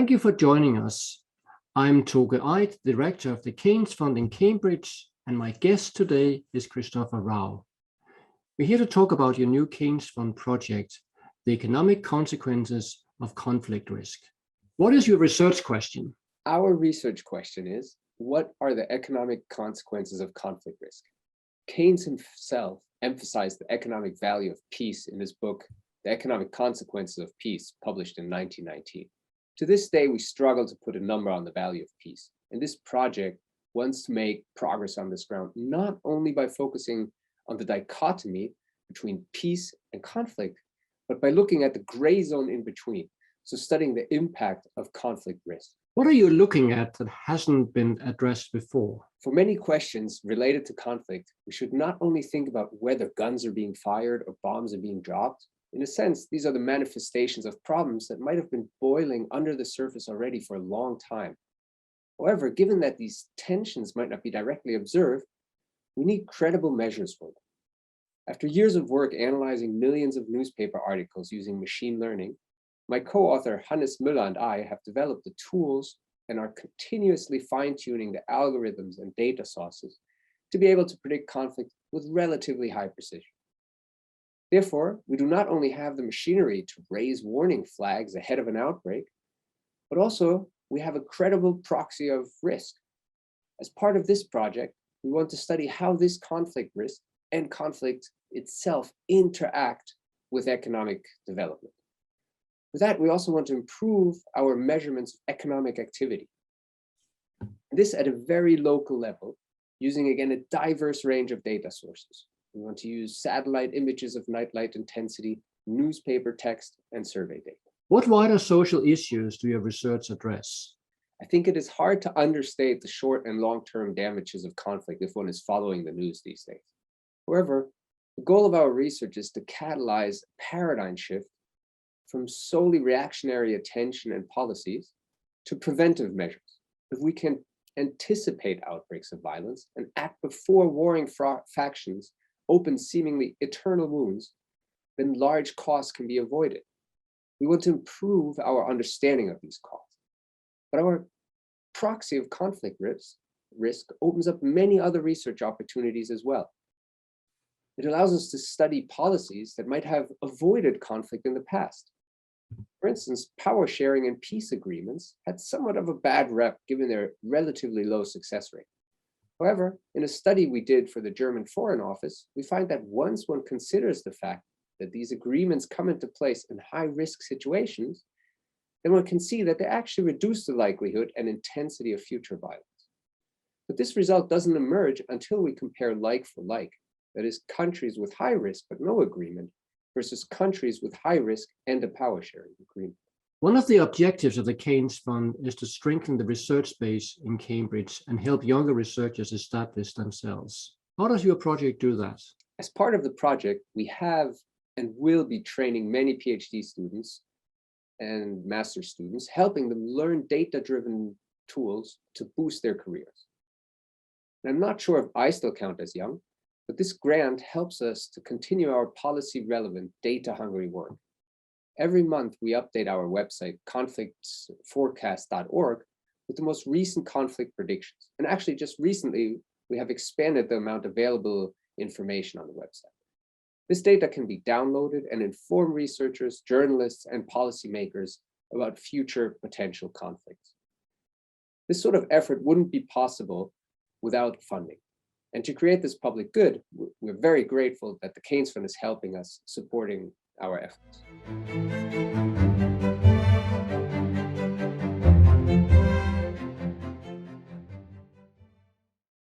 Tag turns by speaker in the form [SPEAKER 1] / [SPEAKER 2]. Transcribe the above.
[SPEAKER 1] Thank you for joining us. I'm Toge Eid, Director of the Keynes Fund in Cambridge, and my guest today is Christopher Rauh. We're here to talk about your new Keynes Fund project, the economic consequences of conflict risk. What is your research question?
[SPEAKER 2] Our research question is, what are the economic consequences of conflict risk? Keynes himself emphasized the economic value of peace in his book, The Economic Consequences of Peace, published in 1919. To this day, we struggle to put a number on the value of peace. And this project wants to make progress on this ground, not only by focusing on the dichotomy between peace and conflict, but by looking at the gray zone in between. So studying the impact of conflict risk.
[SPEAKER 1] What are you looking at that hasn't been addressed before?
[SPEAKER 2] For many questions related to conflict, we should not only think about whether guns are being fired or bombs are being dropped. In a sense, these are the manifestations of problems that might have been boiling under the surface already for a long time. However, given that these tensions might not be directly observed, we need credible measures for them. After years of work analyzing millions of newspaper articles using machine learning, my co-author Hannes Müller and I have developed the tools and are continuously fine-tuning the algorithms and data sources to be able to predict conflict with relatively high precision. Therefore, we do not only have the machinery to raise warning flags ahead of an outbreak, but also we have a credible proxy of risk. As part of this project, we want to study how this conflict risk and conflict itself interact with economic development. For that, we also want to improve our measurements of economic activity. This at a very local level, using again a diverse range of data sources. We want to use satellite images of nightlight intensity, newspaper text, and survey data.
[SPEAKER 1] What wider social issues do your research address?
[SPEAKER 2] I think it is hard to understate the short and long-term damages of conflict if one is following the news these days. However, the goal of our research is to catalyze a paradigm shift from solely reactionary attention and policies to preventive measures. If we can anticipate outbreaks of violence and act before warring factions open seemingly eternal wounds, then large costs can be avoided. We want to improve our understanding of these costs. But our proxy of conflict risk opens up many other research opportunities as well. It allows us to study policies that might have avoided conflict in the past. For instance, power sharing and peace agreements had somewhat of a bad rep given their relatively low success rate. However, in a study we did for the German Foreign Office, we find that once one considers the fact that these agreements come into place in high-risk situations, then one can see that they actually reduce the likelihood and intensity of future violence. But this result doesn't emerge until we compare like for like, that is, countries with high risk but no agreement versus countries with high risk and a power sharing agreement.
[SPEAKER 1] One of the objectives of the Keynes Fund is to strengthen the research base in Cambridge and help younger researchers establish themselves. How does your project do that?
[SPEAKER 2] As part of the project, we have and will be training many PhD students and master's students, helping them learn data-driven tools to boost their careers. And I'm not sure if I still count as young, but this grant helps us to continue our policy-relevant, data-hungry work. Every month, we update our website, conflictforecast.org, with the most recent conflict predictions. And actually, just recently, we have expanded the amount of available information on the website. This data can be downloaded and inform researchers, journalists, and policymakers about future potential conflicts. This sort of effort wouldn't be possible without funding. And to create this public good, we're very grateful that the Keynes Fund is helping us, supporting our efforts.